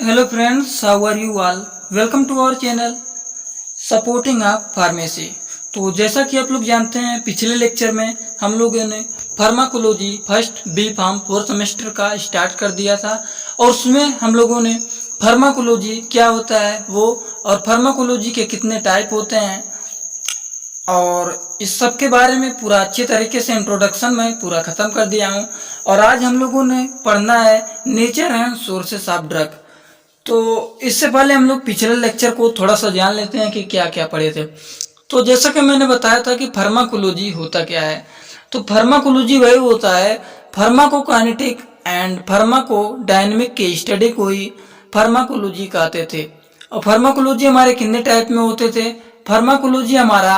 Hello friends, how are you all? Welcome to our channel supporting up pharmacy. तो जैसा कि आप लोग जानते हैं, पिछले लेक्चर में हम लोगों ने pharmacology first B Pharm 4 semester का स्टार्ट कर दिया था और उसमें हम लोगों ने फार्माकोलॉजी क्या होता है वो और फार्माकोलॉजी के कितने टाइप होते हैं और इस सब के बारे में पूरा अच्छे तरीके से इंट्रोडक्शन में पूरा ख़त्म कर दिया हूँ। और आज हम लोगों ने पढ़ना है nature and sources of drug. तो इससे पहले हम लोग पिछले लेक्चर को थोड़ा सा जान लेते हैं कि क्या क्या पढ़े थे। तो जैसा कि मैंने बताया था कि फार्माकोलॉजी होता क्या है, तो फार्माकोलॉजी वही होता है, फार्माकोकाइनेटिक एंड फार्माकोडायनेमिक की स्टडी को ही फार्माकोलॉजी कहते थे। और फार्माकोलॉजी हमारे कितने टाइप में होते थे? फार्माकोलॉजी हमारा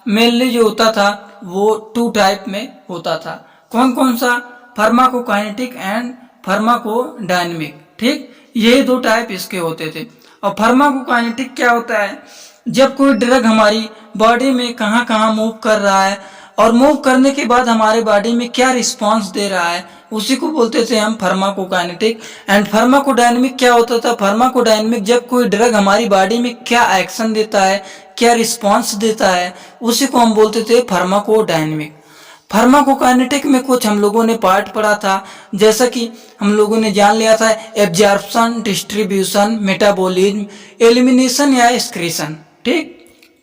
मेनली जो होता था वो 2 टाइप में होता था। कौन कौन सा? Pharmacokinetic and pharmacodynamic. ठीक, यही 2 टाइप इसके होते थे। और फार्माकोकाइनेटिक क्या होता है? जब कोई ड्रग हमारी बॉडी में कहाँ कहाँ मूव कर रहा है और मूव करने के बाद हमारे बॉडी में क्या रिस्पांस दे रहा है, उसी को बोलते थे हम फार्माकोकाइनेटिक। एंड फार्माकोडायनेमिक क्या होता था? फार्माकोडायनेमिक जब कोई ड्रग हमारी बॉडी में क्या एक्शन देता है, क्या रिस्पांस देता है, उसी को हम बोलते थे फार्माकोडायनेमिक। फार्माकोकाइनेटिक में कुछ हम लोगों ने पार्ट पढ़ा था, जैसा कि हम लोगों ने जान लिया था एब्जॉर्प्शन, डिस्ट्रीब्यूशन, मेटाबॉलिज्म, एलिमिनेशन या एक्सक्रीशन। ठीक,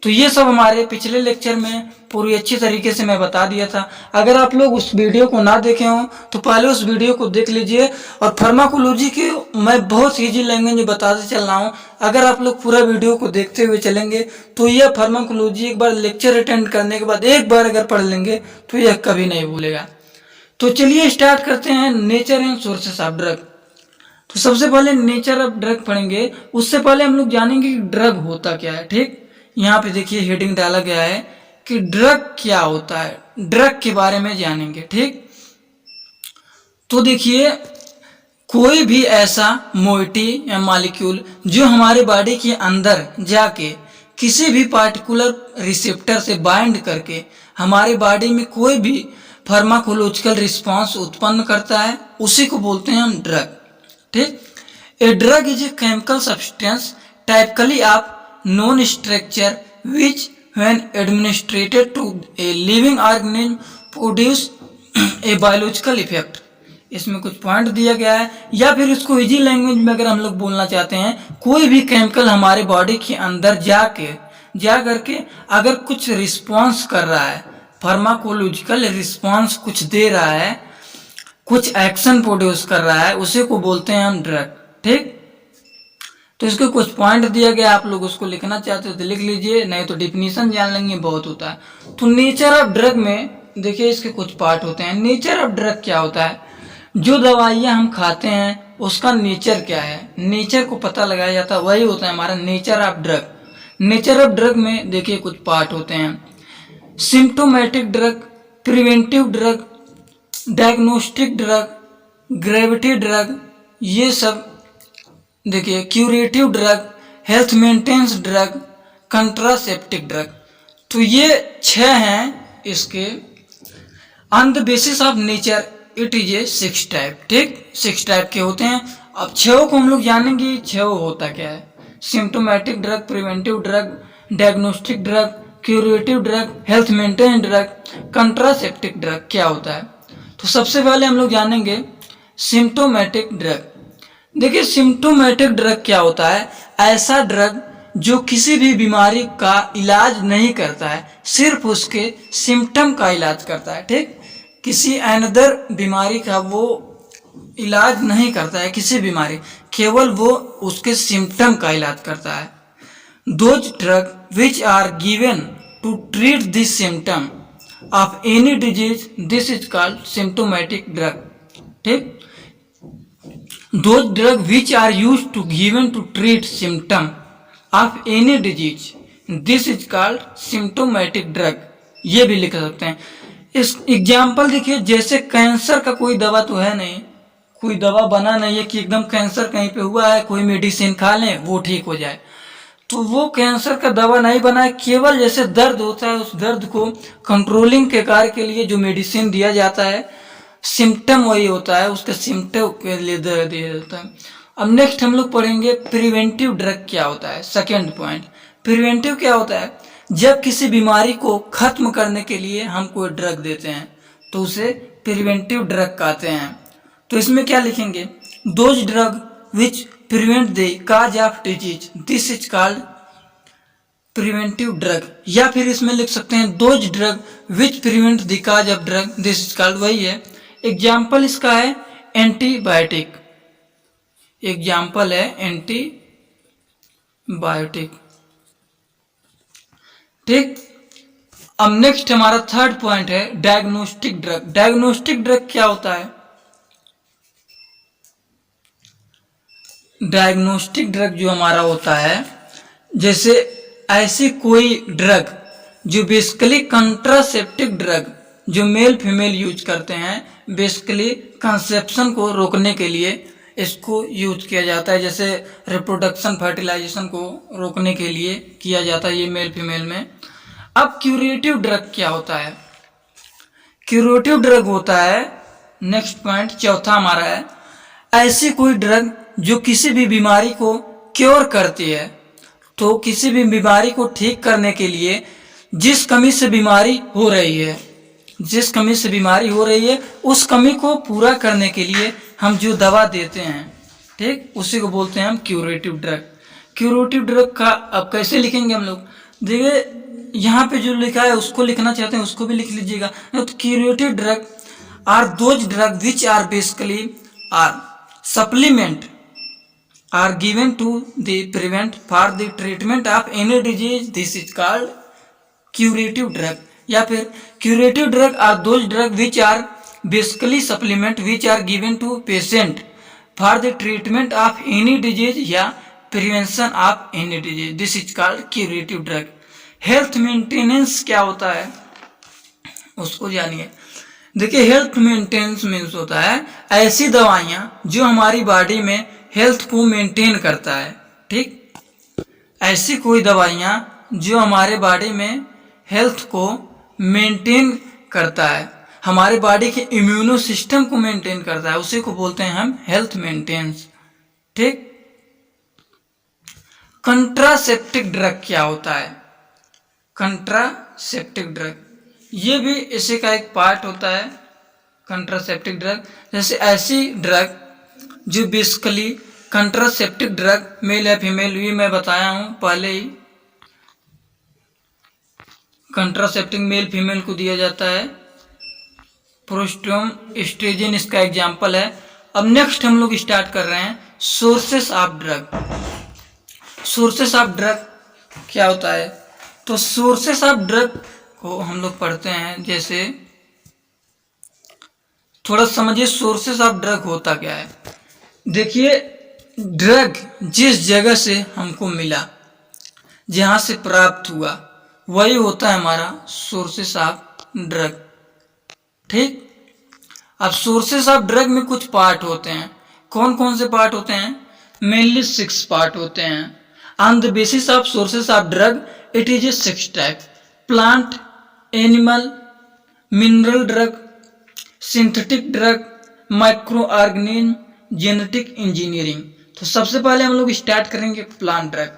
तो ये सब हमारे पिछले लेक्चर में पूरी अच्छी तरीके से मैं बता दिया था। अगर आप लोग उस वीडियो को ना देखे हों तो पहले उस वीडियो को देख लीजिए। और फार्माकोलॉजी के मैं बहुत ईजी लैंग्वेज में बताते चल रहा हूँ। अगर आप लोग पूरा वीडियो को देखते हुए चलेंगे तो यह फार्माकोलॉजी एक बार लेक्चर अटेंड करने के बाद एक बार अगर पढ़ लेंगे तो यह कभी नहीं भूलेगा। तो चलिए स्टार्ट करते हैं nature and sources of drug. तो सबसे पहले नेचर ऑफ ड्रग पढ़ेंगे, उससे पहले हम लोग जानेंगे कि ड्रग होता क्या है। ठीक, यहाँ पे देखिए हेडिंग डाला गया है कि ड्रग क्या होता है, ड्रग के बारे में जानेंगे। ठीक, तो देखिए कोई भी ऐसा मोइटी या मॉलिक्यूल जो हमारे बॉडी के अंदर जाके किसी भी पार्टिकुलर रिसेप्टर से बाइंड करके हमारे बॉडी में कोई भी फार्माकोलॉजिकल रिस्पांस उत्पन्न करता है, उसी को बोलते हैं हम ड्रग। ठीक, a drug is a chemical substance typically of known structure which when administered to a living organism produce a biological effect। इसमें कुछ पॉइंट दिया गया है, या फिर इसको इजी लैंग्वेज में अगर हम लोग बोलना चाहते हैं, कोई भी केमिकल हमारे बॉडी के अंदर जा करके अगर कुछ रिस्पांस कर रहा है, फार्माकोलॉजिकल रिस्पांस कुछ दे रहा है, कुछ एक्शन प्रोड्यूस कर रहा है, उसी को बोलते हैं हम ड्रग। ठीक, तो इसके कुछ पॉइंट दिया गया, आप लोग उसको लिखना चाहते हो तो लिख लीजिए, नहीं तो डिफिनीशन जान लेंगे, बहुत होता है। तो नेचर ऑफ ड्रग में देखिए इसके कुछ पार्ट होते हैं। नेचर ऑफ ड्रग क्या होता है? जो दवाइयाँ हम खाते हैं उसका नेचर क्या है, नेचर को पता लगाया जाता है, वही होता है हमारा nature of drug. Nature of drug में देखिए कुछ पार्ट होते हैं। Symptomatic drug, preventive drug, diagnostic drug, gravity drug, ये सब देखिए, curative drug, health maintenance drug, contraceptive drug. तो ये 6 हैं इसके। On the basis of nature it is a 6 type. ठीक, 6 टाइप के होते हैं। अब 6 को हम लोग जानेंगे 6 होता क्या है। Symptomatic drug, preventive drug, diagnostic drug, curative drug, health maintenance drug, contraceptive drug क्या होता है। तो सबसे पहले हम लोग जानेंगे सिम्टोमेटिक ड्रग। देखिए सिम्टोमेटिक ड्रग क्या होता है? ऐसा ड्रग जो किसी भी बीमारी का इलाज नहीं करता है, सिर्फ उसके सिम्टम का इलाज करता है। ठीक, किसी अनदर बीमारी का वो इलाज नहीं करता है, किसी बीमारी, केवल वो उसके सिम्टम का इलाज करता है। Those drug which are given to treat this symptom of any disease, this is called symptomatic drug. ठीक, those drug which are used to given to treat symptom of any disease, this is called symptomatic drug। ये भी लिख सकते हैं। इस example देखिए, जैसे cancer का कोई दवा तो है नहीं, कोई दवा बना नहीं है कि एकदम कैंसर कहीं पे हुआ है कोई मेडिसिन खा लें वो ठीक हो जाए, तो वो कैंसर का दवा नहीं बना है। केवल जैसे दर्द होता है, उस दर्द को कंट्रोलिंग के कार्य के लिए जो मेडिसिन दिया जाता है, सिम्टम वही होता है, उसके सिम्टम के लिए दिया जाता है। अब नेक्स्ट हम लोग पढ़ेंगे प्रिवेंटिव ड्रग क्या होता है। सेकेंड पॉइंट, प्रिवेंटिव क्या होता है, जब किसी बीमारी को खत्म करने के लिए हम कोई ड्रग देते हैं तो उसे प्रिवेंटिव ड्रग कहते हैं। तो इसमें क्या लिखेंगे, those drug which prevent the cause of disease this is called preventive drug, या फिर इसमें लिख सकते हैं those drug which prevent the cause of drug this is called, वही है। एग्जाम्पल इसका है एंटीबायोटिक, एग्जाम्पल है एंटीबायोटिक। ठीक, अब नेक्स्ट हमारा थर्ड पॉइंट है डायग्नोस्टिक ड्रग। डायग्नोस्टिक ड्रग क्या होता है, डायग्नोस्टिक ड्रग जो हमारा होता है, जैसे ऐसी कोई ड्रग जो बेसिकली कंट्रासेप्टिव ड्रग जो मेल फीमेल यूज करते हैं, बेसिकली कंसेप्शन को रोकने के लिए इसको यूज किया जाता है, जैसे रिप्रोडक्शन फर्टिलाइजेशन को रोकने के लिए किया जाता है ये मेल फीमेल में। अब क्यूरेटिव ड्रग क्या होता है, क्यूरेटिव ड्रग होता है, नेक्स्ट पॉइंट चौथा हमारा है, ऐसी कोई ड्रग जो किसी भी बीमारी को क्योर करती है। तो किसी भी बीमारी को ठीक करने के लिए जिस कमी से बीमारी हो रही है, जिस कमी से बीमारी हो रही है उस कमी को पूरा करने के लिए हम जो दवा देते हैं, ठीक, उसी को बोलते हैं हम क्यूरेटिव ड्रग। क्यूरेटिव ड्रग का अब कैसे लिखेंगे हम लोग, देखिए यहाँ पे जो लिखा है उसको लिखना चाहते हैं उसको भी लिख लीजिएगा। तो curative drug are those drug which are basically are supplement are given to the prevent for the treatment of any disease this is called curative drug, या फिर curative drug are those drug which are basically supplement which are given to patient for the treatment of any disease या prevention of any disease this is called curative drug। health maintenance क्या होता है उसको जानिए। देखिए health maintenance means होता है ऐसी दवाइयाँ जो हमारी बॉडी में हेल्थ को मेंटेन करता है, ठीक, ऐसी कोई दवाइयाँ जो हमारे बॉडी में हेल्थ को मेंटेन करता है, हमारे बॉडी के इम्यूनो सिस्टम को मेंटेन करता है, उसी को बोलते हैं हम हेल्थ मेंटेनेंस। ठीक, कंट्रासेप्टिक ड्रग क्या होता है, कंट्रासेप्टिक ड्रग ये भी इसी का एक पार्ट होता है। कंट्रासेप्टिक ड्रग जैसे ऐसी ड्रग जो बेसिकली कंट्रासेप्टिक ड्रग मेल या फीमेल भी मैं बताया हूं पहले ही, कंट्रासेप्टिक मेल फीमेल को दिया जाता है, प्रोस्ट्रोम एस्ट्रोजन इसका एग्जाम्पल है। अब नेक्स्ट हम लोग स्टार्ट कर रहे हैं sources of drug. Sources of drug क्या होता है, तो सोर्सेस ऑफ ड्रग को हम लोग पढ़ते हैं, जैसे थोड़ा समझिए सोर्सेस ऑफ ड्रग होता क्या है। देखिए ड्रग जिस जगह से हमको मिला, जहां से प्राप्त हुआ, वही होता है हमारा सोर्सेस ऑफ ड्रग। ठीक, अब सोर्सेस ऑफ ड्रग में कुछ पार्ट होते हैं, कौन कौन से पार्ट होते हैं, मेनली 6 पार्ट होते हैं। On the basis of sources of drug it is a 6 type, plant, animal, mineral drug, synthetic drug, micro organism, genetic engineering. तो सबसे पहले हम लोग स्टार्ट करेंगे प्लांट ड्रग।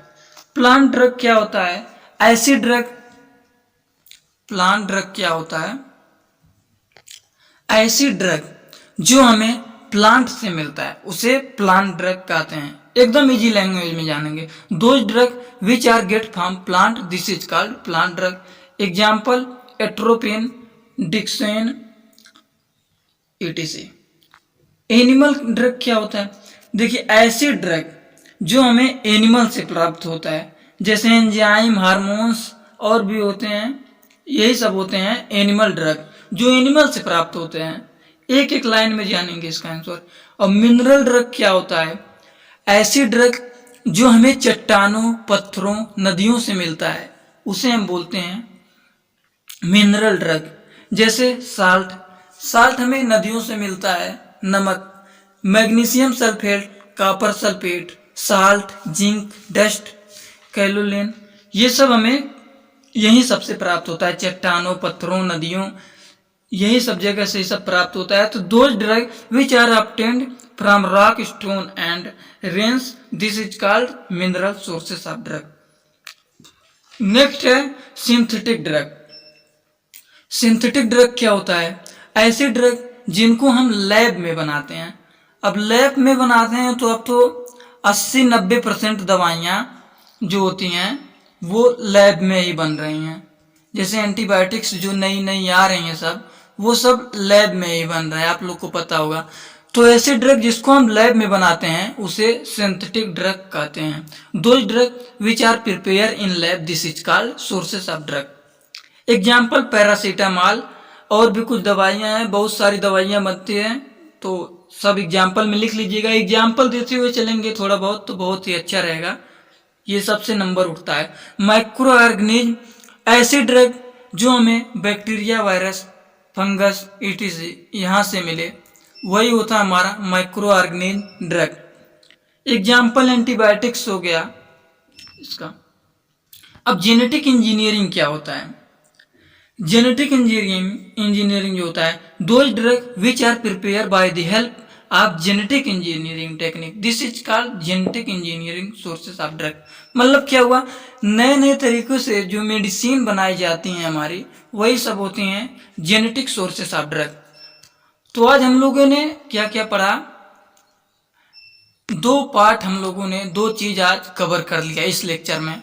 प्लांट ड्रग क्या होता है, ऐसी ड्रग, प्लांट ड्रग क्या होता है, ऐसी ड्रग जो हमें प्लांट से मिलता है उसे प्लांट ड्रग कहते हैं। एकदम इजी लैंग्वेज में जानेंगे, those drug which are get from plant this is called plant drug. Example atropine, डिक्सेन, etc। एनिमल ड्रग क्या होता है, देखिए ऐसी ड्रग जो हमें एनिमल से प्राप्त होता है, जैसे एंजाइम, हार्मोन्स और भी होते हैं, यही सब होते हैं एनिमल ड्रग जो एनिमल से प्राप्त होते हैं। एक एक लाइन में जानेंगे इसका आंसर। और मिनरल ड्रग क्या होता है, ऐसी ड्रग जो हमें चट्टानों, पत्थरों, नदियों से मिलता है उसे हम बोलते हैं मिनरल ड्रग। जैसे साल्ट, साल्ट हमें नदियों से मिलता है, नमक, magnesium sulphate, copper sulphate, salt, zinc, dust, kaolin, ये सब हमें यही सबसे प्राप्त होता है, चट्टानों, पत्थरों, नदियों, यही सब जगह से सब प्राप्त होता है। तो those drug which are obtained from rock stone and rains, this is called mineral sources of drug. Next है सिंथेटिक ड्रग। सिंथेटिक ड्रग क्या होता है? ऐसे ड्रग जिनको हम लैब में बनाते हैं। अब लैब में बनाते हैं तो अब तो 80-90% दवाइयाँ जो होती हैं वो लैब में ही बन रही हैं। जैसे एंटीबायोटिक्स जो नई नई आ रही हैं सब, वो सब लैब में ही बन रहा है, आप लोग को पता होगा। तो ऐसे ड्रग जिसको हम लैब में बनाते हैं उसे सिंथेटिक ड्रग कहते हैं। Those drug which are prepare in lab, this is called sources of drug. Example paracetamol, और भी कुछ दवाइयाँ हैं, बहुत सारी दवाइयाँ बनती हैं, तो सब एग्जाम्पल में लिख लीजिएगा। एग्जाम्पल देते हुए चलेंगे थोड़ा बहुत तो बहुत ही अच्छा रहेगा। ये सबसे नंबर उठता है। माइक्रो ऑर्गेनिज्म, ऐसे ड्रग जो हमें बैक्टीरिया, वायरस, फंगस etc यहाँ से मिले, वही होता है हमारा micro organism drug. Example antibiotics हो गया इसका। अब जेनेटिक इंजीनियरिंग क्या होता है? जेनेटिक इंजीनियरिंग जो होता है, those drug which are prepare by the help of genetic engineering technique, this is called genetic engineering sources of drug. मतलब क्या हुआ, नए नए तरीकों से जो मेडिसिन बनाई जाती हैं हमारी, वही सब होती हैं जेनेटिक सोर्सेस ऑफ ड्रग। तो आज हम लोगों ने क्या क्या पढ़ा? दो पार्ट हम लोगों ने, दो चीज आज कवर कर लिया इस लेक्चर में,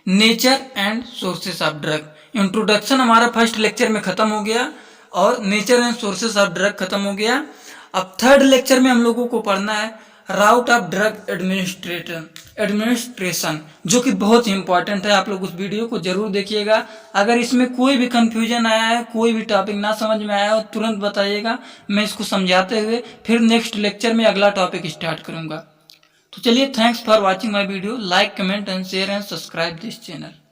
nature and sources of drug. Introduction हमारा फर्स्ट लेक्चर में खत्म हो गया और nature and sources of drug खत्म हो गया। अब थर्ड लेक्चर में हम लोगों को पढ़ना है राउट ऑफ ड्रग एडमिनिस्ट्रेशन, जो कि बहुत इंपॉर्टेंट है। आप लोग उस वीडियो को जरूर देखिएगा। अगर इसमें कोई भी कंफ्यूजन आया है, कोई भी टॉपिक ना समझ में आया हो, तुरंत बताइएगा, मैं इसको समझाते हुए फिर नेक्स्ट लेक्चर में अगला टॉपिक स्टार्ट करूंगा। तो चलिए, thanks for watching my video. Like, comment and share and subscribe this channel.